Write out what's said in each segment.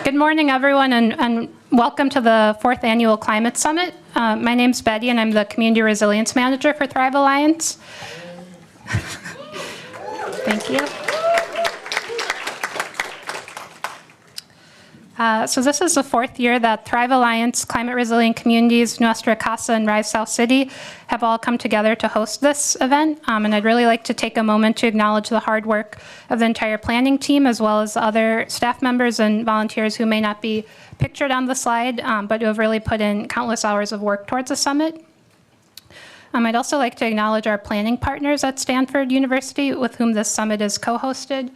Good morning, everyone, and welcome to the 4th Annual Climate Summit. My name's Betty, and I'm the Community Resilience Manager for Thrive Alliance. Thank you. So this is the 4th year that Thrive Alliance, Climate Resilient Communities, Nuestra Casa, and Rise South City have all come together to host this event. And I'd really like to take a moment to acknowledge the hard work of the entire planning team, as well as other staff members and volunteers who may not be pictured on the slide, but who have really put in countless hours of work towards the summit. I'd also like to acknowledge our planning partners at Stanford University, with whom this summit is co-hosted.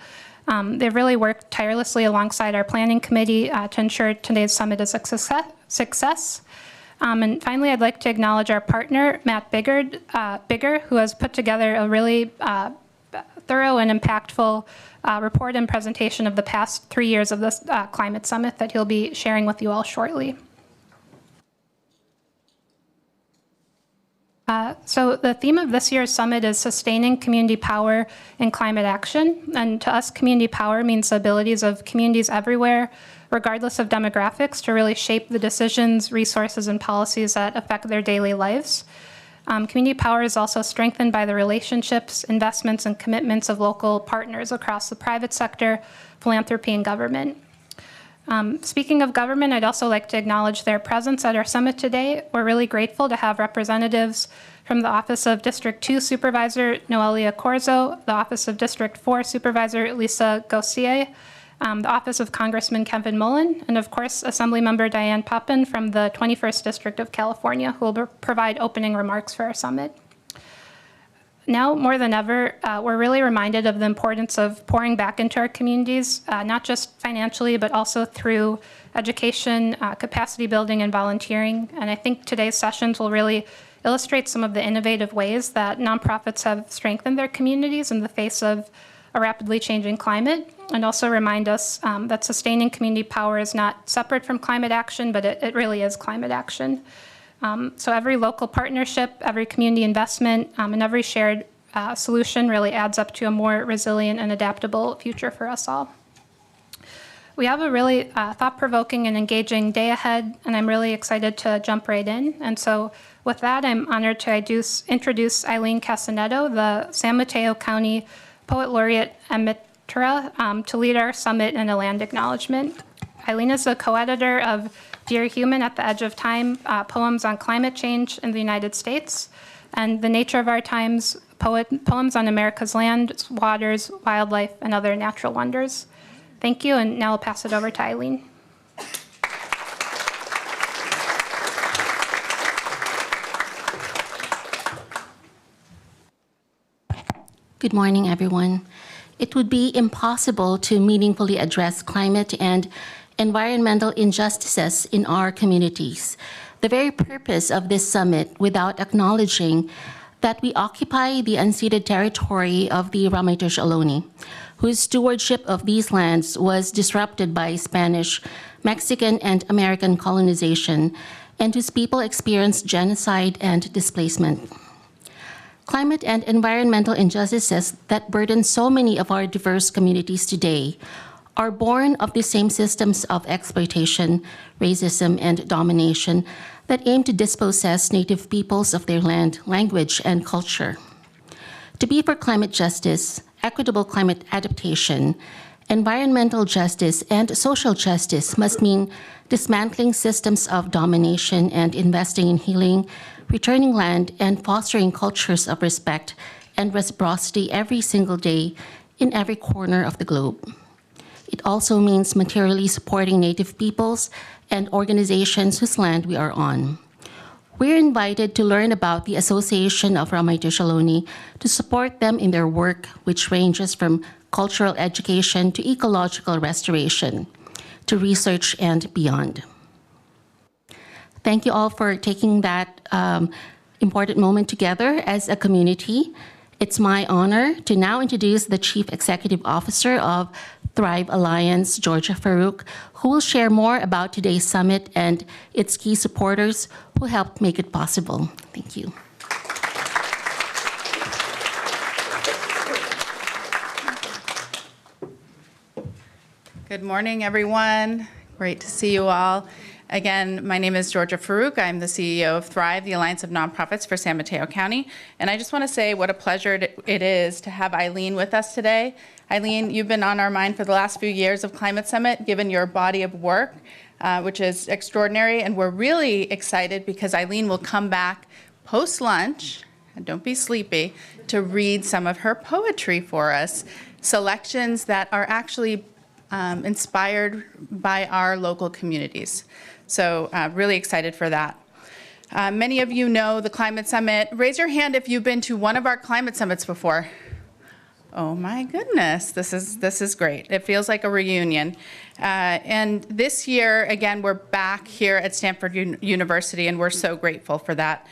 They've really worked tirelessly alongside our planning committee to ensure today's summit is a success. And finally, I'd like to acknowledge our partner, Matt Bigger, who has put together a really thorough and impactful report and presentation of the past 3 years of this climate summit that he'll be sharing with you all shortly. So the theme of this year's summit is sustaining community power in climate action. And to us, community power means the abilities of communities everywhere, regardless of demographics, to really shape the decisions, resources, and policies that affect their daily lives. Community power is also strengthened by the relationships, investments, and commitments of local partners across the private sector, philanthropy, and government. Speaking of government, I'd also like to acknowledge their presence at our summit today. We're really grateful to have representatives from the Office of District 2 Supervisor Noelia Corzo, the Office of District 4 Supervisor Lisa Gauthier, the Office of Congressman Kevin Mullen, and of course, Assemblymember Diane Poppin from the 21st District of California, who will provide opening remarks for our summit. Now, more than ever, we're really reminded of the importance of pouring back into our communities, not just financially, but also through education, capacity building, and volunteering. And I think today's sessions will really illustrate some of the innovative ways that nonprofits have strengthened their communities in the face of a rapidly changing climate, and also remind us that sustaining community power is not separate from climate action, but it really is climate action. So every local partnership, every community investment, and every shared solution really adds up to a more resilient and adaptable future for us all. We have a really thought-provoking and engaging day ahead, and I'm really excited to jump right in. And so with that, I'm honored to introduce Eileen Casaneto, the San Mateo County Poet Laureate Emerita, to lead our summit in a land acknowledgement. Eileen is the co-editor of Dear Human at the Edge of Time, Poems on Climate Change in the United States, and The Nature of Our Times, Poems on America's Land, Waters, Wildlife, and Other Natural Wonders. Thank you, and now I'll pass it over to Eileen. Good morning, everyone. It would be impossible to meaningfully address climate and environmental injustices in our communities, the very purpose of this summit, without acknowledging that we occupy the unceded territory of the Ramaytush Ohlone, whose stewardship of these lands was disrupted by Spanish, Mexican, and American colonization, and whose people experienced genocide and displacement. Climate and environmental injustices that burden so many of our diverse communities today are born of the same systems of exploitation, racism, and domination that aim to dispossess Native peoples of their land, language, and culture. To be for climate justice, equitable climate adaptation, environmental justice, and social justice must mean dismantling systems of domination and investing in healing, returning land, and fostering cultures of respect and reciprocity every single day in every corner of the globe. It also means materially supporting Native peoples and organizations whose land we are on. We're invited to learn about the Association of Ramaytush Ohlone to support them in their work, which ranges from cultural education to ecological restoration, to research and beyond. Thank you all for taking that important moment together as a community. It's my honor to now introduce the Chief Executive Officer of Thrive Alliance, Georgia Farouk, who will share more about today's summit and its key supporters who helped make it possible. Thank you. Good morning, everyone. Great to see you all. Again, my name is Georgia Farouk. I'm the CEO of Thrive, the Alliance of Nonprofits for San Mateo County. And I just want to say what a pleasure it is to have Eileen with us today. Eileen, you've been on our mind for the last few years of Climate Summit, given your body of work, which is extraordinary. And we're really excited because Eileen will come back post-lunch, and don't be sleepy, to read some of her poetry for us, selections that are actually inspired by our local communities. So really excited for that. Many of you know the Climate Summit. Raise your hand if you've been to one of our Climate Summits before. Oh my goodness, this is great. It feels like a reunion. And this year, again, we're back here at Stanford University, and we're so grateful for that.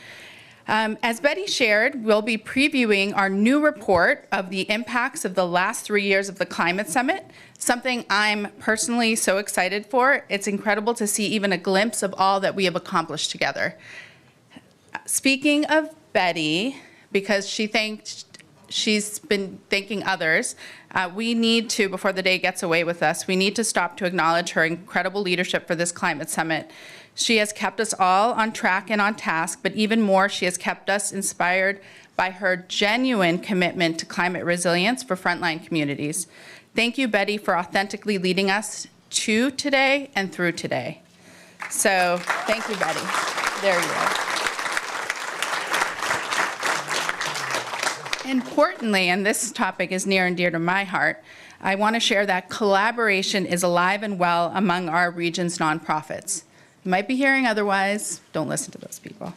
As Betty shared, we'll be previewing our new report of the impacts of the last 3 years of the Climate Summit, something I'm personally so excited for. It's incredible to see even a glimpse of all that we have accomplished together. Speaking of Betty, because she's been thanking others, we need to, before the day gets away with us, we need to stop to acknowledge her incredible leadership for this Climate Summit. She has kept us all on track and on task, but even more, she has kept us inspired by her genuine commitment to climate resilience for frontline communities. Thank you, Betty, for authentically leading us to today and through today. So thank you, Betty. There you are. Importantly, and this topic is near and dear to my heart, I want to share that collaboration is alive and well among our region's nonprofits. You might be hearing otherwise. Don't listen to those people.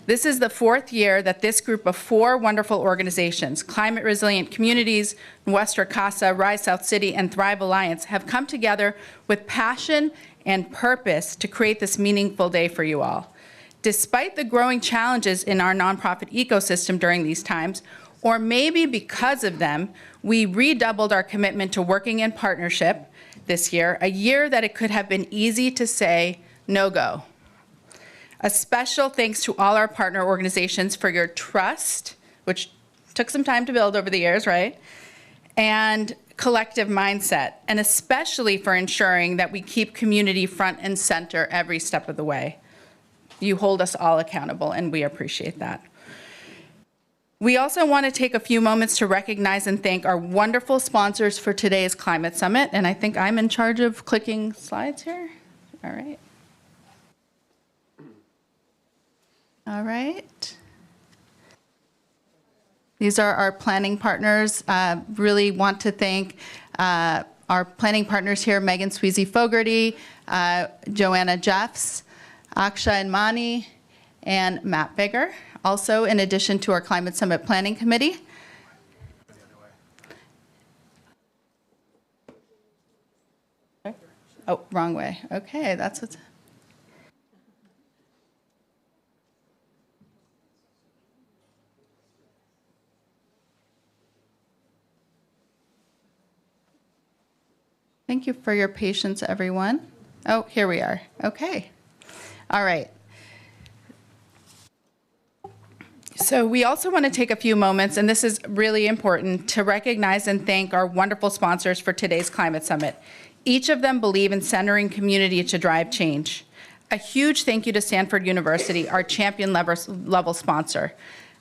This is the 4th year that this group of 4 wonderful organizations, Climate Resilient Communities, Nuestra Casa, Rise South City, and Thrive Alliance, have come together with passion and purpose to create this meaningful day for you all. Despite the growing challenges in our nonprofit ecosystem during these times, or maybe because of them, we redoubled our commitment to working in partnership this year, a year that it could have been easy to say, no go. A special thanks to all our partner organizations for your trust, which took some time to build over the years, right? And collective mindset, and especially for ensuring that we keep community front and center every step of the way. You hold us all accountable, and we appreciate that. We also want to take a few moments to recognize and thank our wonderful sponsors for today's Climate Summit, and I think I'm in charge of clicking slides here. All right. All right. These are our planning partners. Really want to thank our planning partners here, Megan Sweezy Fogarty, Joanna Jeffs, Aksha and Mani, and Matt Bigger. Also, in addition to our Climate Summit Planning Committee. Oh, wrong way. Okay, that's what's... Thank you for your patience, everyone. Oh, here we are. Okay. All right. So we also want to take a few moments, and this is really important, to recognize and thank our wonderful sponsors for today's Climate Summit. Each of them believe in centering community to drive change. A huge thank you to Stanford University, our champion level sponsor.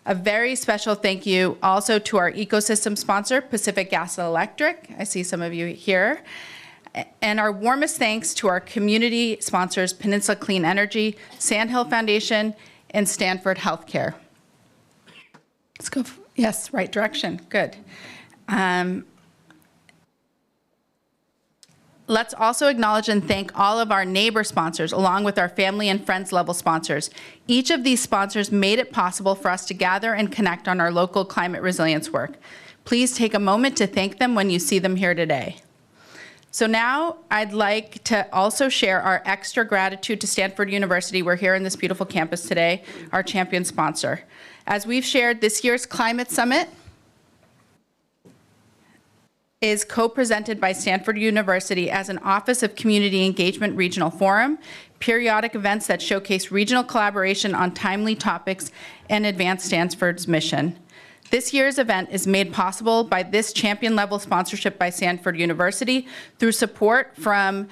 A very special thank you also to our ecosystem sponsor, Pacific Gas and Electric. I see some of you here. And our warmest thanks to our community sponsors, Peninsula Clean Energy, Sandhill Foundation, and Stanford Healthcare. Let's go. Yes, right direction. Good. Let's also acknowledge and thank all of our neighbor sponsors, along with our family and friends level sponsors. Each of these sponsors made it possible for us to gather and connect on our local climate resilience work. Please take a moment to thank them when you see them here today. So now I'd like to also share our extra gratitude to Stanford University. We're here in this beautiful campus today, our champion sponsor. As we've shared, this year's Climate Summit is co-presented by Stanford University as an Office of Community Engagement Regional Forum, periodic events that showcase regional collaboration on timely topics and advance Stanford's mission. This year's event is made possible by this champion-level sponsorship by Stanford University through support from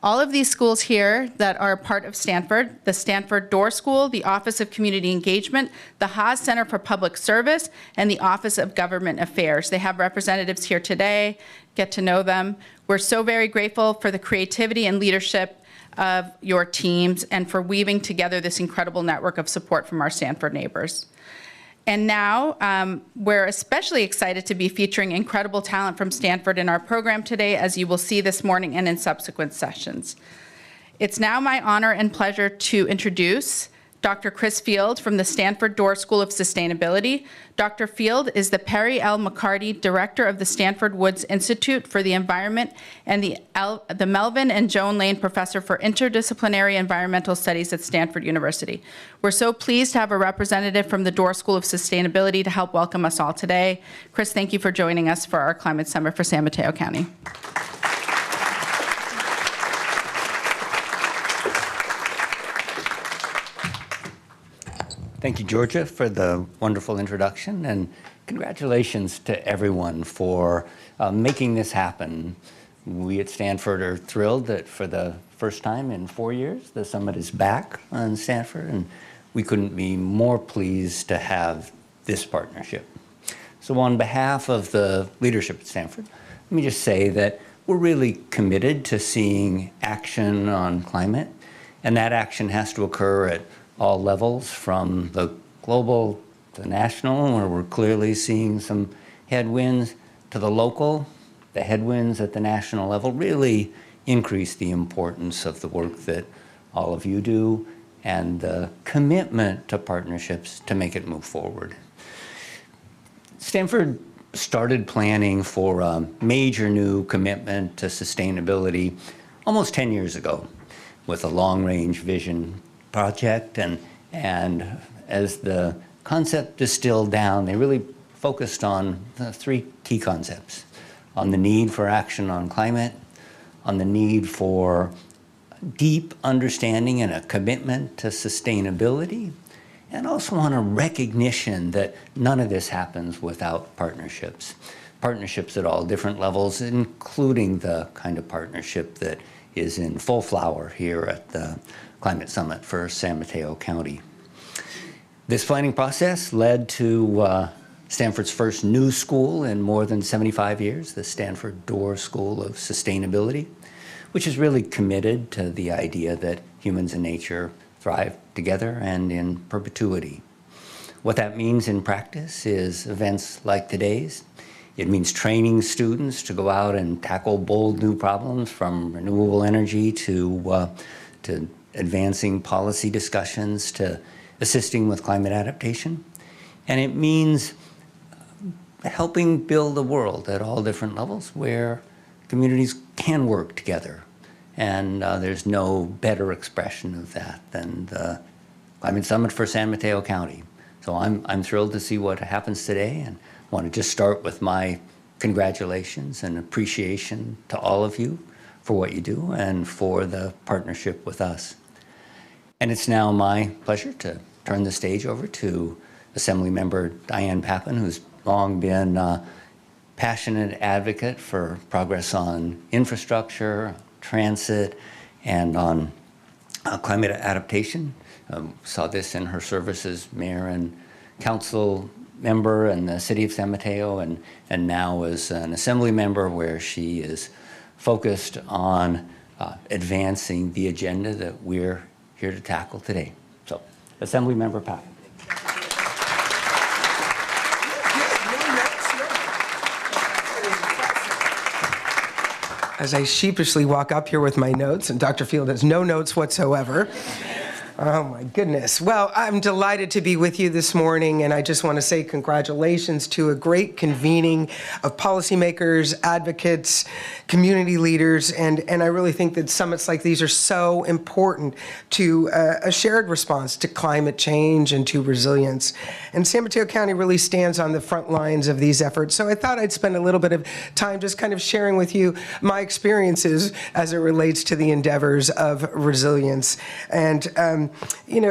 all of these schools here that are part of Stanford, the Stanford Door School, the Office of Community Engagement, the Haas Center for Public Service, and the Office of Government Affairs. They have representatives here today. Get to know them. We're so very grateful for the creativity and leadership of your teams and for weaving together this incredible network of support from our Stanford neighbors. And now, we're especially excited to be featuring incredible talent from Stanford in our program today, as you will see this morning and in subsequent sessions. It's now my honor and pleasure to introduce Dr. Chris Field from the Stanford Door School of Sustainability. Dr. Field is the Perry L. McCarty Director of the Stanford Woods Institute for the Environment and the Melvin and Joan Lane Professor for Interdisciplinary Environmental Studies at Stanford University. We're so pleased to have a representative from the Door School of Sustainability to help welcome us all today. Chris, thank you for joining us for our Climate Summit for San Mateo County. Thank you, Georgia, for the wonderful introduction, and congratulations to everyone for making this happen. We at Stanford are thrilled that for the first time in 4 years, the summit is back on Stanford, and we couldn't be more pleased to have this partnership. So on behalf of the leadership at Stanford, let me just say that we're really committed to seeing action on climate, and that action has to occur at all levels, from the global to the national, where we're clearly seeing some headwinds, to the local. The headwinds at the national level really increase the importance of the work that all of you do and the commitment to partnerships to make it move forward. Stanford started planning for a major new commitment to sustainability almost 10 years ago with a long-range vision project, and as the concept distilled down, they really focused on the three key concepts: on the need for action on climate, on the need for deep understanding and a commitment to sustainability, and also on a recognition that none of this happens without partnerships. Partnerships at all different levels, including the kind of partnership that is in full flower here at the Climate Summit for San Mateo County. This planning process led to Stanford's first new school in more than 75 years, the Stanford Door School of Sustainability, which is really committed to the idea that humans and nature thrive together and in perpetuity. What that means in practice is events like today's. It means training students to go out and tackle bold new problems, from renewable energy to advancing policy discussions to assisting with climate adaptation. And it means helping build a world at all different levels where communities can work together. And there's no better expression of that than the Climate Summit for San Mateo County. So I'm thrilled to see what happens today, and want to just start with my congratulations and appreciation to all of you for what you do and for the partnership with us. And it's now my pleasure to turn the stage over to Assemblymember Diane Pappin, who's long been a passionate advocate for progress on infrastructure, transit, and on climate adaptation. Saw this in her service as mayor and council member in the city of San Mateo, and now as an assembly member, where she is focused on advancing the agenda that we're here to tackle today. So, Assemblymember Pappin. As I sheepishly walk up here with my notes, and Dr. Field has no notes whatsoever. Oh my goodness. Well, I'm delighted to be with you this morning, and I just want to say congratulations to a great convening of policymakers, advocates, community leaders, and I really think that summits like these are so important to a shared response to climate change and to resilience. And San Mateo County really stands on the front lines of these efforts, so I thought I'd spend a little bit of time just kind of sharing with you my experiences as it relates to the endeavors of resilience. And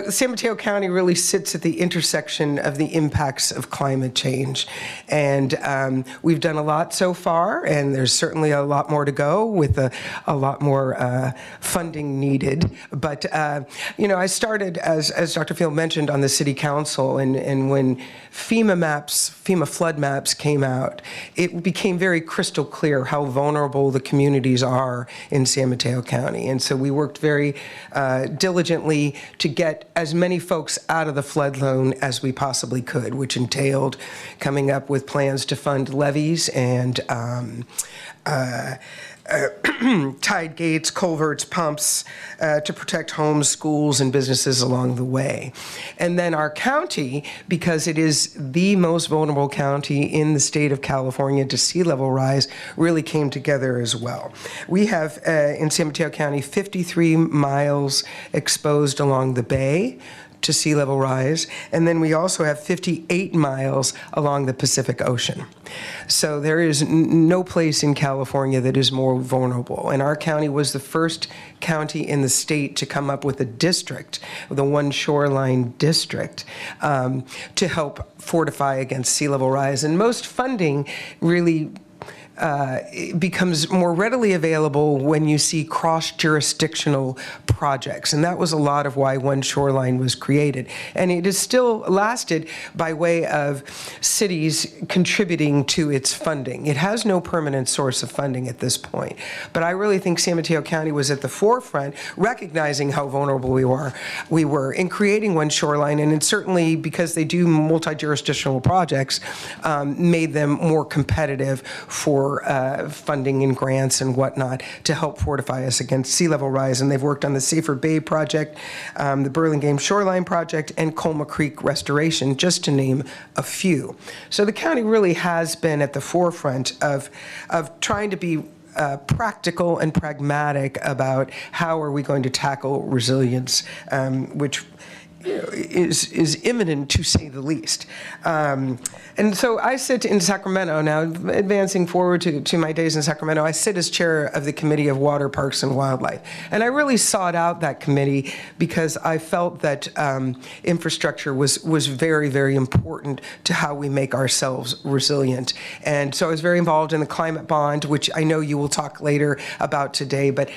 San Mateo County really sits at the intersection of the impacts of climate change. And we've done a lot so far, and there's certainly a lot more to go with a lot more funding needed. But, I started, as Dr. Field mentioned, on the city council, and when FEMA flood maps came out, it became very crystal clear how vulnerable the communities are in San Mateo County. And so we worked very diligently to get as many folks out of the flood zone as we possibly could, which entailed coming up with plans to fund levees and tide gates, culverts, pumps to protect homes, schools, and businesses along the way. And then our county, because it is the most vulnerable county in the state of California to sea level rise, really came together as well. We have in San Mateo County 53 miles exposed along the bay to sea level rise, and then we also have 58 miles along the Pacific Ocean. So there is no place in California that is more vulnerable, and our county was the first county in the state to come up with a district, the One Shoreline District, to help fortify against sea level rise. And most funding really it becomes more readily available when you see cross-jurisdictional projects. And that was a lot of why One Shoreline was created. And it is still lasted by way of cities contributing to its funding. It has no permanent source of funding at this point. But I really think San Mateo County was at the forefront, recognizing how vulnerable we were in creating One Shoreline. And it certainly, because they do multi-jurisdictional projects, made them more competitive for funding and grants and whatnot to help fortify us against sea level rise. And they've worked on the Safer Bay Project, the Burlingame Shoreline Project, and Colma Creek Restoration, just to name a few. So the county really has been at the forefront of trying to be practical and pragmatic about how are we going to tackle resilience, which is imminent, to say the least. And so I sit in Sacramento now, advancing forward to my days in Sacramento. I sit as chair of the Committee of Water, Parks, and Wildlife. And I really sought out that committee because I felt that infrastructure was very, very important to how we make ourselves resilient. And so I was very involved in the climate bond, which I know you will talk later about today. But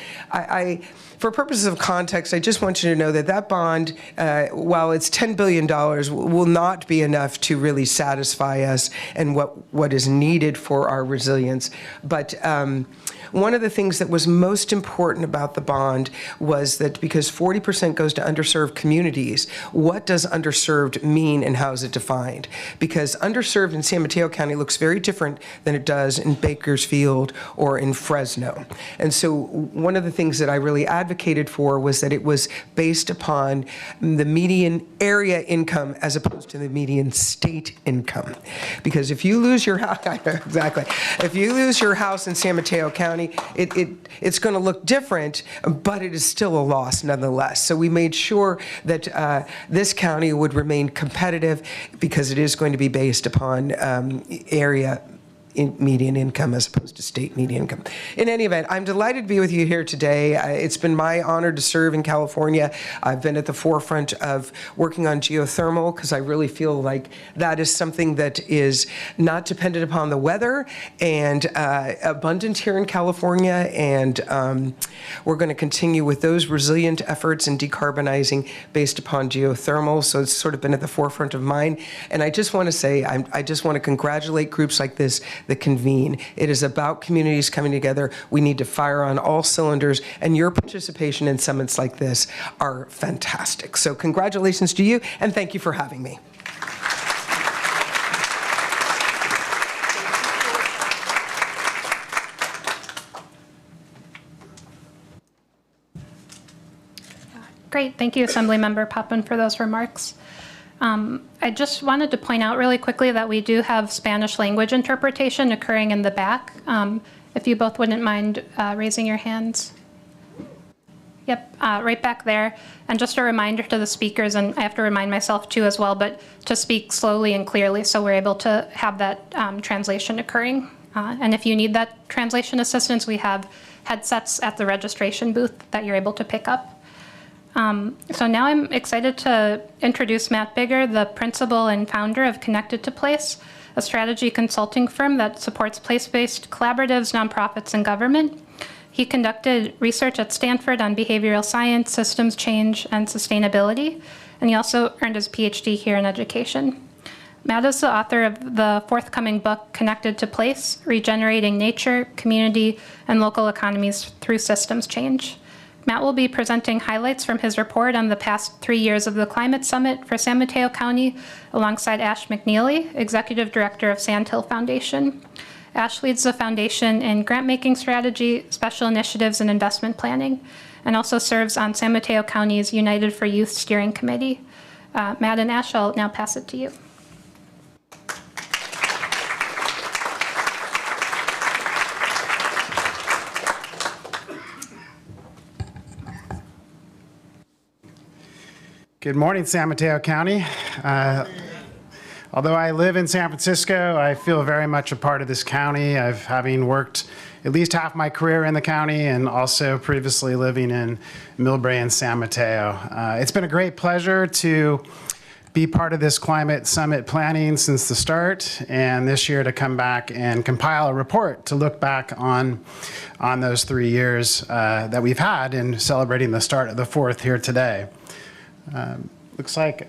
for purposes of context, I just want you to know that that bond, while it's $10 billion, will not be enough to really satisfy us and what is needed for our resilience. But one of the things that was most important about the bond was that because 40% goes to underserved communities, what does underserved mean and how is it defined? Because underserved in San Mateo County looks very different than it does in Bakersfield or in Fresno. And so one of the things that I really advocated for was that it was based upon the median area income as opposed to the median state income. Because if you lose your house, exactly, if you lose your house in San Mateo County, it's going to look different, but it is still a loss nonetheless. So we made sure that this county would remain competitive because it is going to be based upon area median income as opposed to state median income. In any event, I'm delighted to be with you here today. It's been my honor to serve in California. I've been at the forefront of working on geothermal because I really feel like that is something that is not dependent upon the weather and abundant here in California. And we're going to continue with those resilient efforts in decarbonizing based upon geothermal. So it's sort of been at the forefront of mine. And I just want to say, I just want to congratulate groups like this that convene. It is about communities coming together. We need to fire on all cylinders, and your participation in summits like this are fantastic. So congratulations to you, and thank you for having me. Great, thank you, Assemblymember Poppin, for those remarks. I just wanted to point out really quickly that we do have Spanish language interpretation occurring in the back. If you both wouldn't mind raising your hands. Yep, right back there. And just a reminder to the speakers, and I have to remind myself too as well, but to speak slowly and clearly so we're able to have that translation occurring. And if you need that translation assistance, we have headsets at the registration booth that you're able to pick up. So now I'm excited to introduce Matt Bigger, the principal and founder of Connected to Place, a strategy consulting firm that supports place-based collaboratives, nonprofits, and government. He conducted research at Stanford on behavioral science, systems change, and sustainability, and he also earned his PhD here in education. Matt is the author of the forthcoming book, Connected to Place, Regenerating Nature, Community, and Local Economies Through Systems Change. Matt will be presenting highlights from his report on the past 3 years of the Climate Summit for San Mateo County, alongside Ash McNeely, Executive Director of Sandhill Foundation. Ash leads the foundation in grant-making strategy, special initiatives, and investment planning, and also serves on San Mateo County's United for Youth Steering Committee. Matt and Ash, I'll now pass it to you. Good morning, San Mateo County. Although I live in San Francisco, I feel very much a part of this county. Having worked at least half my career in the county and also previously living in Millbrae and San Mateo. It's been a great pleasure to be part of this Climate Summit planning since the start, and this year to come back and compile a report to look back on those 3 years that we've had in celebrating the start of the fourth here today. Looks like,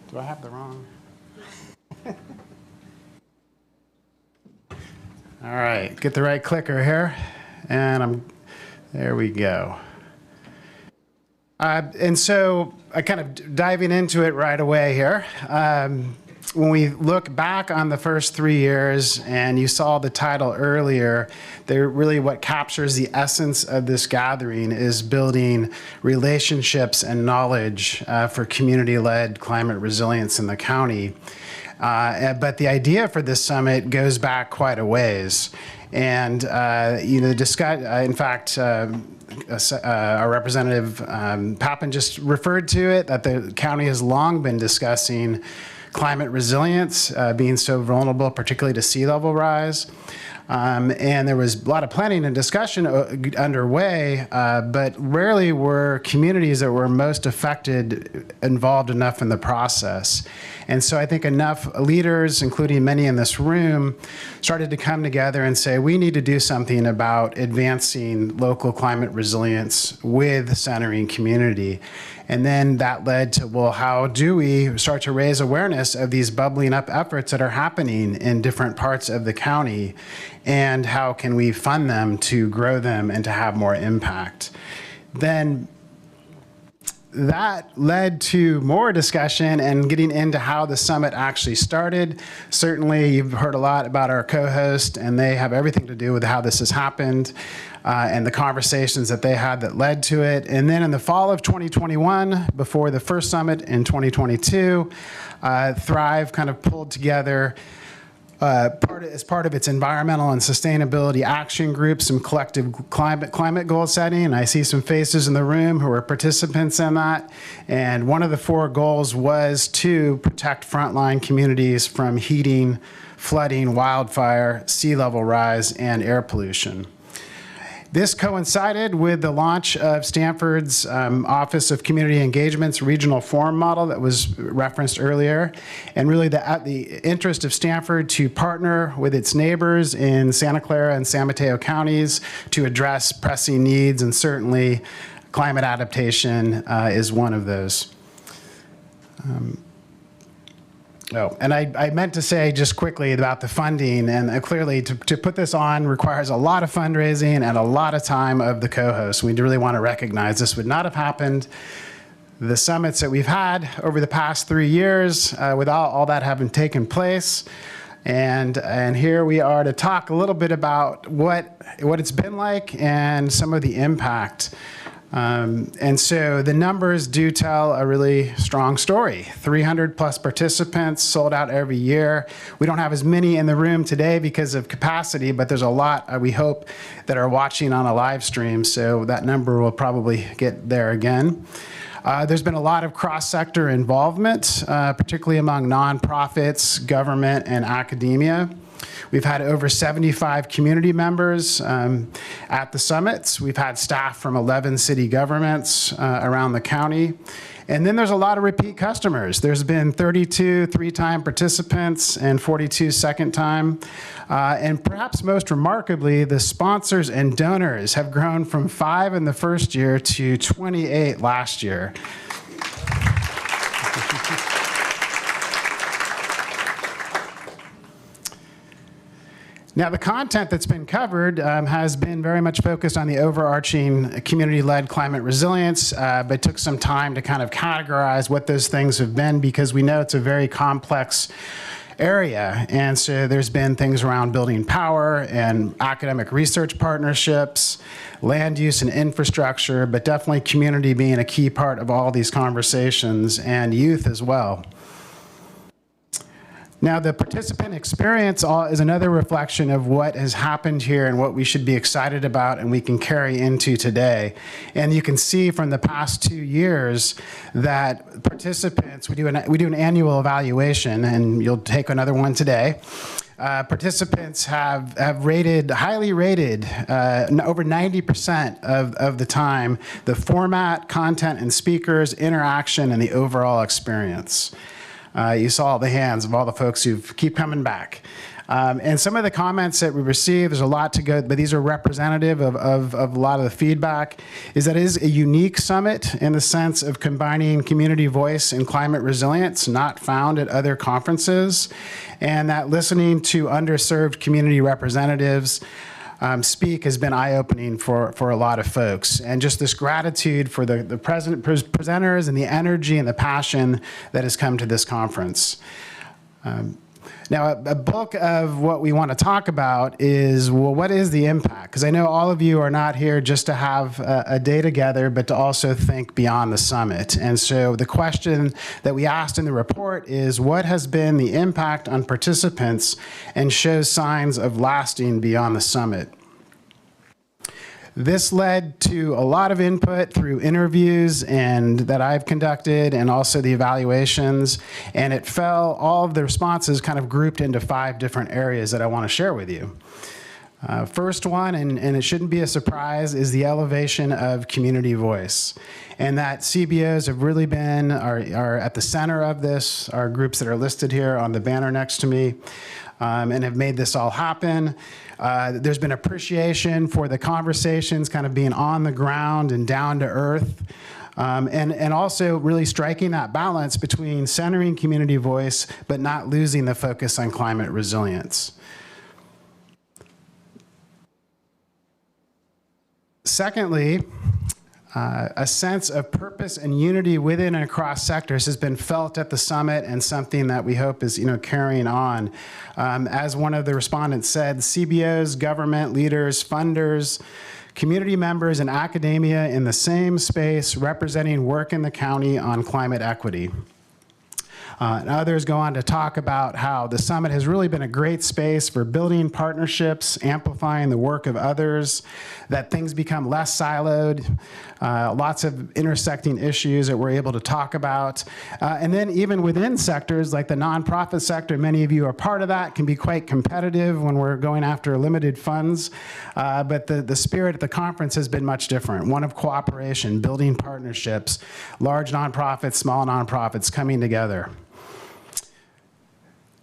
do I have the wrong? All right, get the right clicker here, and there we go. And so I kind of diving into it right away here. When we look back on the first 3 years, and you saw the title earlier, they're really what captures the essence of this gathering is building relationships and knowledge for community-led climate resilience in the county. But the idea for this summit goes back quite a ways. And, in fact, our representative Pappen just referred to it, that the county has long been discussing climate resilience, being so vulnerable, particularly to sea level rise. And there was a lot of planning and discussion underway, but rarely were communities that were most affected involved enough in the process. And so I think enough leaders, including many in this room, started to come together and say, we need to do something about advancing local climate resilience with centering community. And then that led to, well, how do we start to raise awareness of these bubbling up efforts that are happening in different parts of the county? And how can we fund them to grow them and to have more impact? Then that led to more discussion and getting into how the summit actually started. Certainly, you've heard a lot about our co-host, and they have everything to do with how this has happened and the conversations that they had that led to it. And then in the fall of 2021, before the first summit in 2022, Thrive kind of pulled together as part of its environmental and sustainability action group, some collective climate goal setting. And I see some faces in the room who are participants in that. And one of the 4 goals was to protect frontline communities from heating, flooding, wildfire, sea level rise, and air pollution. This coincided with the launch of Stanford's Office of Community Engagement's regional forum model that was referenced earlier, and really the interest of Stanford to partner with its neighbors in Santa Clara and San Mateo counties to address pressing needs, and certainly climate adaptation is one of those. And I meant to say just quickly about the funding, and clearly to put this on requires a lot of fundraising and a lot of time of the co-hosts. We really want to recognize this would not have happened. The summits that we've had over the past 3 years without all that having taken place. And here we are to talk a little bit about what it's been like and some of the impact. And so the numbers do tell a really strong story. 300 plus participants, sold out every year. We don't have as many in the room today because of capacity, but there's a lot, we hope, that are watching on a live stream, so that number will probably get there again. There's been a lot of cross-sector involvement, particularly among nonprofits, government, and academia. We've had over 75 community members at the summits. We've had staff from 11 city governments around the county. And then there's a lot of repeat customers. There's been 32 three-time participants and 42 second-time. And perhaps most remarkably, the sponsors and donors have grown from 5 in the first year to 28 last year. Now, the content that's been covered has been very much focused on the overarching community-led climate resilience, but took some time to kind of categorize what those things have been, because we know it's a very complex area. And so there's been things around building power and academic research partnerships, land use and infrastructure, but definitely community being a key part of all these conversations, and youth as well. Now, the participant experience is another reflection of what has happened here and what we should be excited about and we can carry into today. And you can see from the past 2 years that participants, we do an annual evaluation, and you'll take another one today. Participants have highly rated, over 90% of the time, the format, content, and speakers, interaction, and the overall experience. You saw the hands of all the folks who keep coming back. And some of the comments that we received, there's a lot to go, but these are representative of a lot of the feedback, is that it is a unique summit in the sense of combining community voice and climate resilience, not found at other conferences, and that listening to underserved community representatives speak has been eye-opening for a lot of folks. And just this gratitude for the presenters and the energy and the passion that has come to this conference. Now, a bulk of what we want to talk about is, well, what is the impact? Because I know all of you are not here just to have a day together, but to also think beyond the summit. And so the question that we asked in the report is, what has been the impact on participants and shows signs of lasting beyond the summit? This led to a lot of input through interviews and that I've conducted, and also the evaluations, and all of the responses kind of grouped into 5 different areas that I want to share with you. First one, and it shouldn't be a surprise, is the elevation of community voice. And that CBOs have really are at the center of this, are groups that are listed here on the banner next to me, and have made this all happen. There's been appreciation for the conversations kind of being on the ground and down to earth. And also really striking that balance between centering community voice, but not losing the focus on climate resilience. Secondly, a sense of purpose and unity within and across sectors has been felt at the summit, and something that we hope is carrying on. As one of the respondents said, CBOs, government leaders, funders, community members, and academia in the same space representing work in the county on climate equity. And others go on to talk about how the summit has really been a great space for building partnerships, amplifying the work of others, that things become less siloed, lots of intersecting issues that we're able to talk about. And then even within sectors like the nonprofit sector, many of you are part of that, can be quite competitive when we're going after limited funds. But the spirit at the conference has been much different, one of cooperation, building partnerships, large nonprofits, small nonprofits coming together.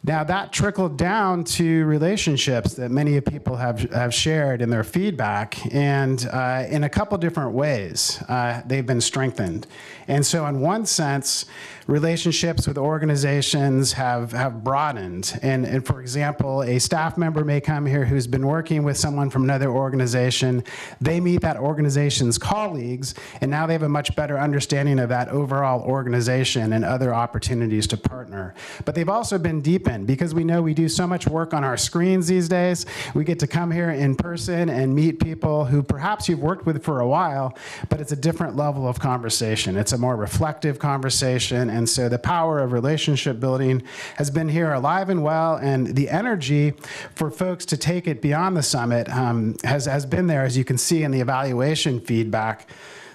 Now, that trickled down to relationships that many people have shared in their feedback, and in a couple different ways, they've been strengthened. And so in one sense, relationships with organizations have broadened. And for example, a staff member may come here who's been working with someone from another organization. They meet that organization's colleagues, and now they have a much better understanding of that overall organization and other opportunities to partner. But they've also been deepened, because we know we do so much work on our screens these days. We get to come here in person and meet people who perhaps you've worked with for a while, but it's a different level of conversation. It's a more reflective conversation. And so the power of relationship building has been here alive and well, and the energy for folks to take it beyond the summit has been there, as you can see in the evaluation feedback,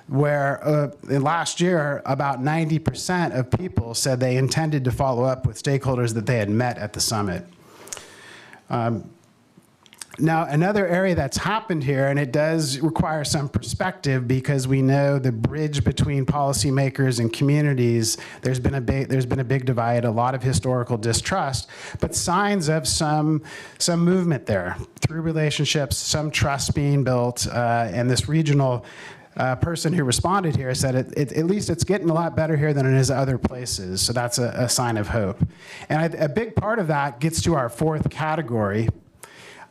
where last year, about 90% of people said they intended to follow up with stakeholders that they had met at the summit. Now, another area that's happened here, and it does require some perspective because we know the bridge between policymakers and communities, there's been a big divide, a lot of historical distrust, but signs of some movement there through relationships, some trust being built, and this regional person who responded here said at least it's getting a lot better here than it is other places, so that's a sign of hope. And a big part of that gets to our fourth category,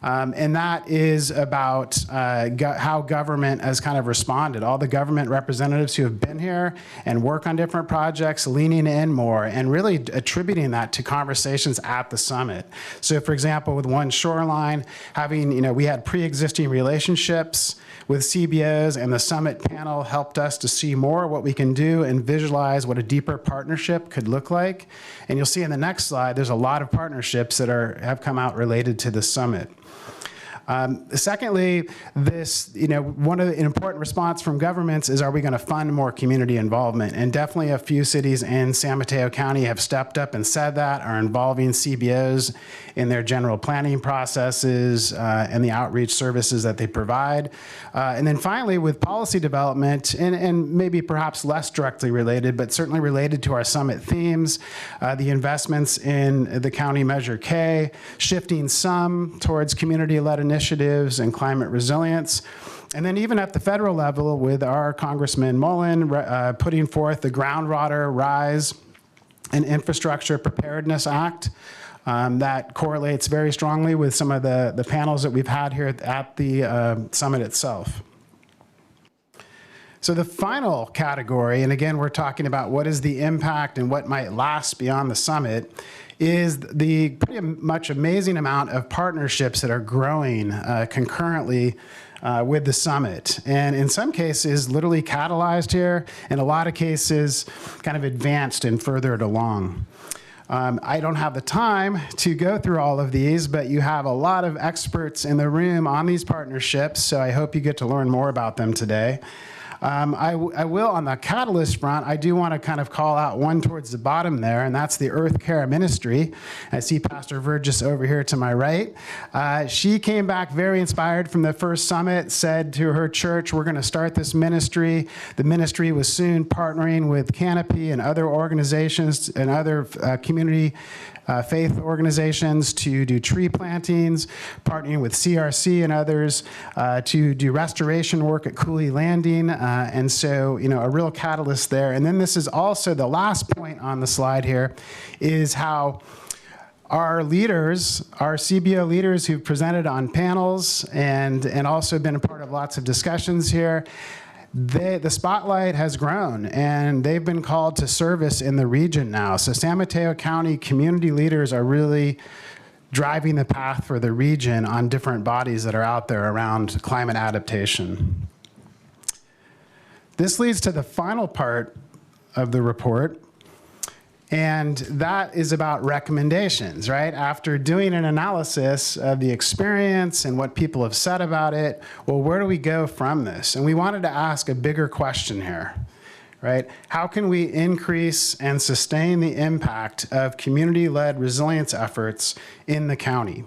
and that is about how government has kind of responded. All the government representatives who have been here and work on different projects, leaning in more and really attributing that to conversations at the summit. So for example, with One Shoreline, we had pre-existing relationships with CBOs, and the summit panel helped us to see more what we can do and visualize what a deeper partnership could look like. And you'll see in the next slide, there's a lot of partnerships that have come out related to the summit. Secondly, one of the important response from governments is, are we going to fund more community involvement? And definitely a few cities in San Mateo County have stepped up and said that, are involving CBOs in their general planning processes and the outreach services that they provide. And then finally, with policy development, and maybe perhaps less directly related, but certainly related to our summit themes, the investments in the County Measure K, shifting some towards community-led initiatives and climate resilience. And then even at the federal level with our Congressman Mullen putting forth the Groundwater Rise and Infrastructure Preparedness Act that correlates very strongly with some of the panels that we've had here at the summit itself. So the final category, and again, we're talking about what is the impact and what might last beyond the summit, is the pretty much amazing amount of partnerships that are growing concurrently with the summit. And in some cases, literally catalyzed here, in a lot of cases, kind of advanced and furthered along. I don't have the time to go through all of these, but you have a lot of experts in the room on these partnerships, so I hope you get to learn more about them today. I will, on the catalyst front, I do want to kind of call out one towards the bottom there, and that's the Earth Care Ministry. I see Pastor Vergis over here to my right. She came back very inspired from the first summit, said to her church, we're going to start this ministry. The ministry was soon partnering with Canopy and other organizations and other community faith organizations to do tree plantings, partnering with CRC and others to do restoration work at Cooley Landing. And so, a real catalyst there. And then this is also the last point on the slide here, is how our leaders, our CBO leaders who've presented on panels and also been a part of lots of discussions here, the spotlight has grown, and they've been called to service in the region now. So San Mateo County community leaders are really driving the path for the region on different bodies that are out there around climate adaptation. This leads to the final part of the report, and that is about recommendations, right? After doing an analysis of the experience and what people have said about it, well, where do we go from this? And we wanted to ask a bigger question here, right? How can we increase and sustain the impact of community-led resilience efforts in the county?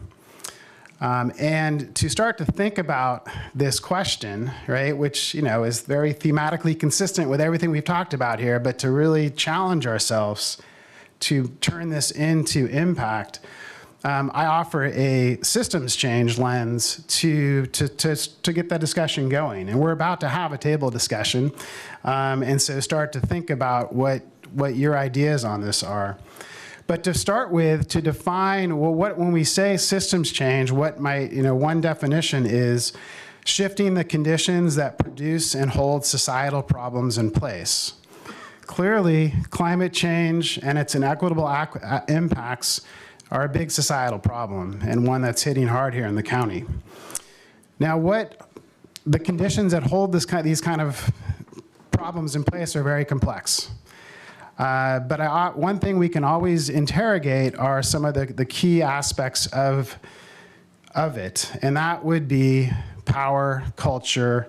And to start to think about this question, right, which, is very thematically consistent with everything we've talked about here, but to really challenge ourselves to turn this into impact, I offer a systems change lens to get that discussion going. And we're about to have a table discussion, and so start to think about what your ideas on this are. But to start with, to define, well, when we say systems change, what might, one definition is shifting the conditions that produce and hold societal problems in place. Clearly, climate change and its inequitable impacts are a big societal problem, and one that's hitting hard here in the county. Now, the conditions that hold these kind of problems in place are very complex. But one thing we can always interrogate are some of the key aspects of it, and that would be power, culture,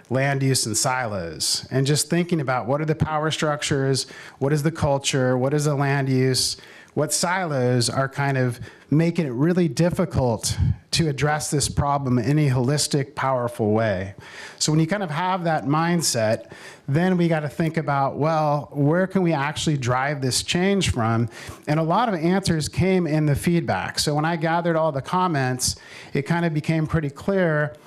land use, and silos. And just thinking about what are the power structures, what is the culture, what is the land use, what silos are kind of making it really difficult to address this problem in a holistic, powerful way. So when you kind of have that mindset, then we got to think about, well, where can we actually drive this change from? And a lot of answers came in the feedback. So when I gathered all the comments, it kind of became pretty clear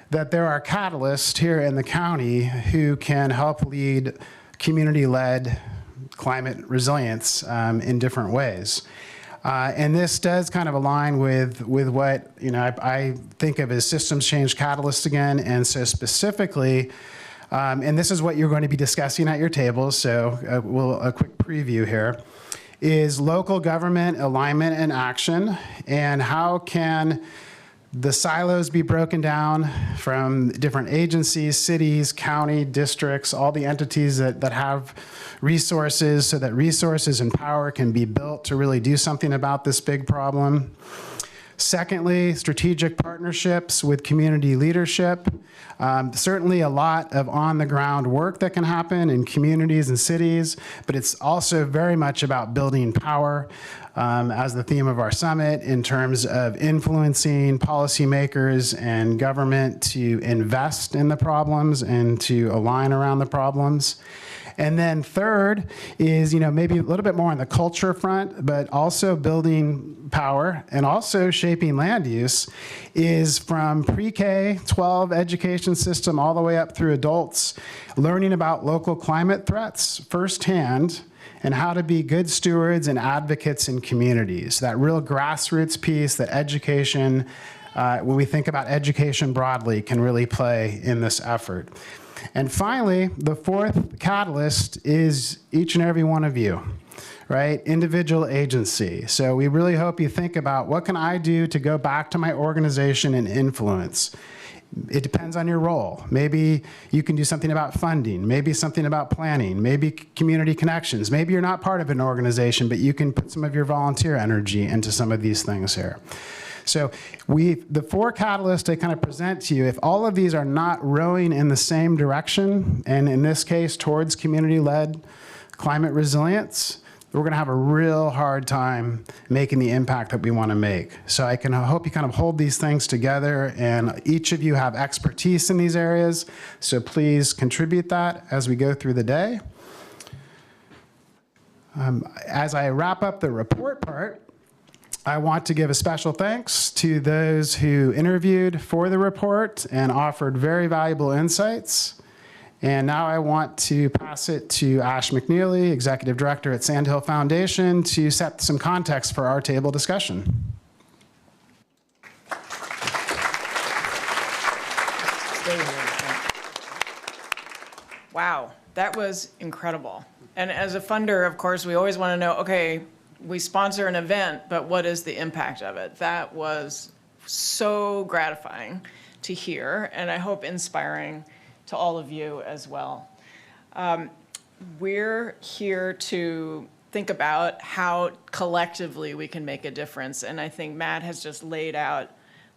that there are catalysts here in the county who can help lead community-led climate resilience in different ways. And this does kind of align with what I think of as systems change catalysts again. And so specifically, and this is what you're going to be discussing at your tables, so a quick preview here, is local government alignment and action, and how can the silos be broken down from different agencies, cities, county, districts, all the entities that have resources, so that resources and power can be built to really do something about this big problem. Secondly, strategic partnerships with community leadership. Certainly a lot of on-the-ground work that can happen in communities and cities, but it's also very much about building power as the theme of our summit in terms of influencing policymakers and government to invest in the problems and to align around the problems. And then third is, maybe a little bit more on the culture front, but also building power and also shaping land use is from pre-K, 12 education system all the way up through adults, learning about local climate threats firsthand and how to be good stewards and advocates in communities. That real grassroots piece that education, when we think about education broadly, can really play in this effort. And finally, the fourth catalyst is each and every one of you, right? Individual agency. So we really hope you think about, what can I do to go back to my organization and influence? It depends on your role. Maybe you can do something about funding, maybe something about planning, maybe community connections. Maybe you're not part of an organization, but you can put some of your volunteer energy into some of these things here. So the four catalysts I kind of present to you, if all of these are not rowing in the same direction, and in this case, towards community-led climate resilience, we're going to have a real hard time making the impact that we want to make. So I hope you kind of hold these things together, and each of you have expertise in these areas, so please contribute that as we go through the day. As I wrap up the report part, I want to give a special thanks to those who interviewed for the report and offered very valuable insights. And now I want to pass it to Ash McNeely, Executive Director at Sandhill Foundation, to set some context for our table discussion. Wow, that was incredible. And as a funder, of course, we always want to know, okay, we sponsor an event, but what is the impact of it? That was so gratifying to hear, and I hope inspiring to all of you as well. We're here to think about how collectively we can make a difference, and I think Matt has just laid out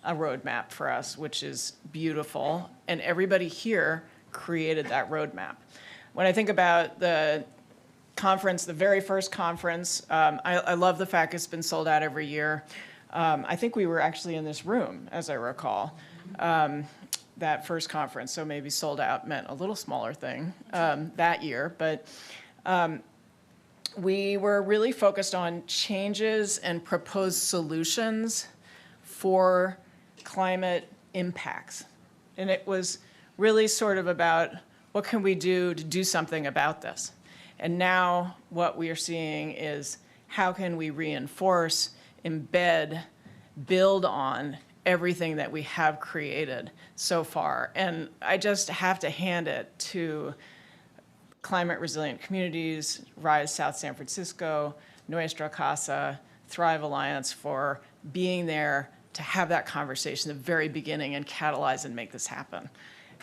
a roadmap for us, which is beautiful, and everybody here created that roadmap. When I think about the conference, the very first conference, I love the fact it's been sold out every year. I think we were actually in this room, as I recall, that first conference, so maybe sold out meant a little smaller thing that year, but we were really focused on changes and proposed solutions for climate impacts. And it was really sort of about, what can we do to do something about this? And now what we are seeing is, how can we reinforce, embed, build on everything that we have created so far? And I just have to hand it to Climate Resilient Communities, RISE South San Francisco, Nuestra Casa, Thrive Alliance for being there to have that conversation at the very beginning and catalyze and make this happen.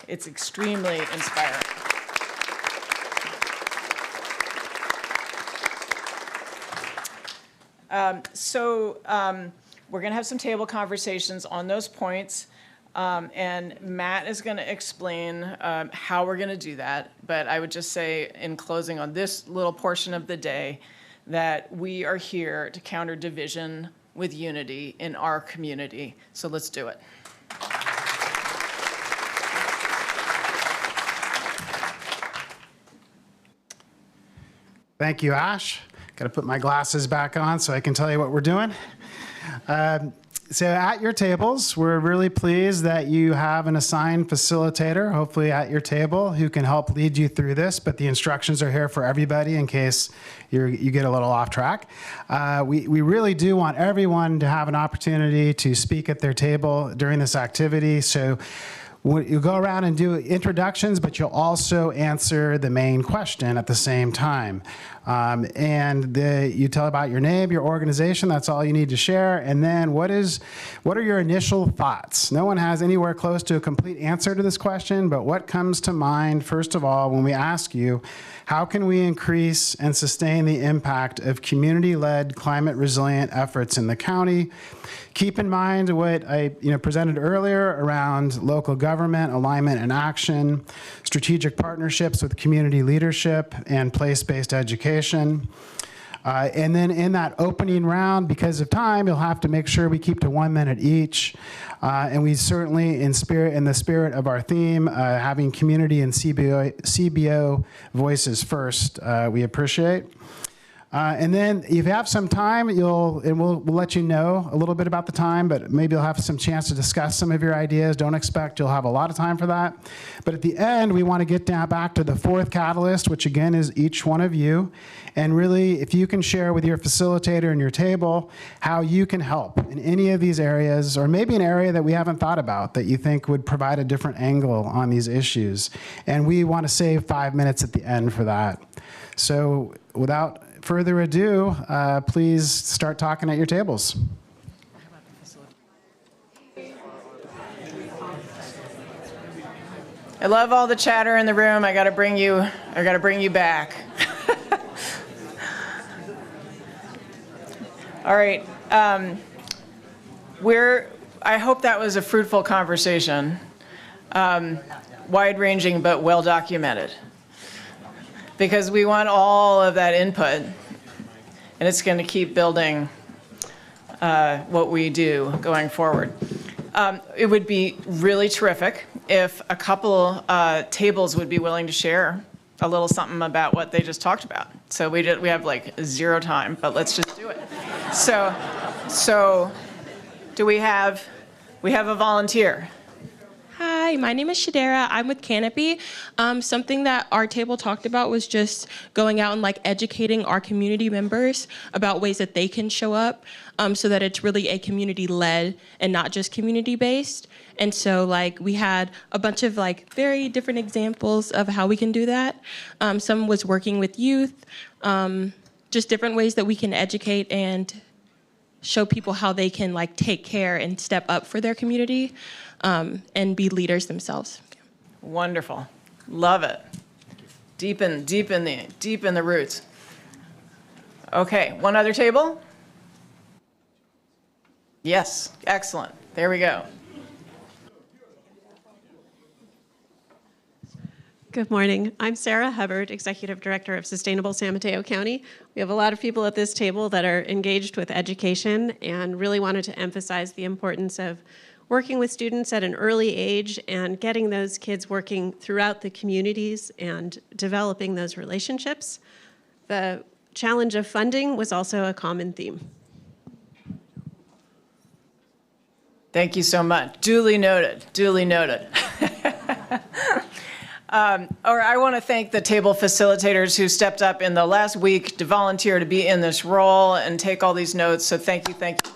It's extremely inspiring. We're going to have some table conversations on those points, and Matt is going to explain how we're going to do that. But I would just say, in closing on this little portion of the day, that we are here to counter division with unity in our community. So let's do it. Thank you, Ash. Got to put my glasses back on so I can tell you what we're doing. So at your tables, we're really pleased that you have an assigned facilitator, hopefully at your table, who can help lead you through this, but the instructions are here for everybody in case you get a little off track. We really do want everyone to have an opportunity to speak at their table during this activity. So you'll go around and do introductions, but you'll also answer the main question at the same time. You tell about your name, your organization, that's all you need to share. And then what are your initial thoughts? No one has anywhere close to a complete answer to this question, but what comes to mind, first of all, when we ask you, how can we increase and sustain the impact of community-led climate resilient efforts in the county? Keep in mind what I presented earlier around local government, alignment and action, strategic partnerships with community leadership, and place-based education. And then in that opening round, because of time, you'll have to make sure we keep to 1 minute each. And we certainly, in the spirit of our theme, having community and CBO voices first, we appreciate. And then if you have some time, we'll let you know a little bit about the time, but maybe you'll have some chance to discuss some of your ideas. Don't expect you'll have a lot of time for that. But at the end, we want to get back to the fourth catalyst, which again is each one of you. And really, if you can share with your facilitator and your table how you can help in any of these areas, or maybe an area that we haven't thought about that you think would provide a different angle on these issues. And we want to save 5 minutes at the end for that. So without further ado, please start talking at your tables. I love all the chatter in the room. I got to bring you back. All right. I hope that was a fruitful conversation, wide-ranging but well-documented, because we want all of that input, and it's going to keep building what we do going forward. It would be really terrific if a couple tables would be willing to share a little something about what they just talked about. So we have like 0 time, but let's just do it. So do we have a volunteer? Hi, my name is Shadera. I'm with Canopy. Something that our table talked about was just going out and educating our community members about ways that they can show up, so that it's really a community-led and not just community-based. And so we had a bunch of very different examples of how we can do that. Some was working with youth, just different ways that we can educate and show people how they can take care and step up for their community. And be leaders themselves. Wonderful, love it. Deep in the roots. Okay, one other table. Yes, excellent. There we go. Good morning. I'm Sarah Hubbard, Executive Director of Sustainable San Mateo County. We have a lot of people at this table that are engaged with education and really wanted to emphasize the importance of working with students at an early age and getting those kids working throughout the communities and developing those relationships. The challenge of funding was also a common theme. Thank you so much. Duly noted, duly noted. I want to thank the table facilitators who stepped up in the last week to volunteer to be in this role and take all these notes. So thank you, thank you.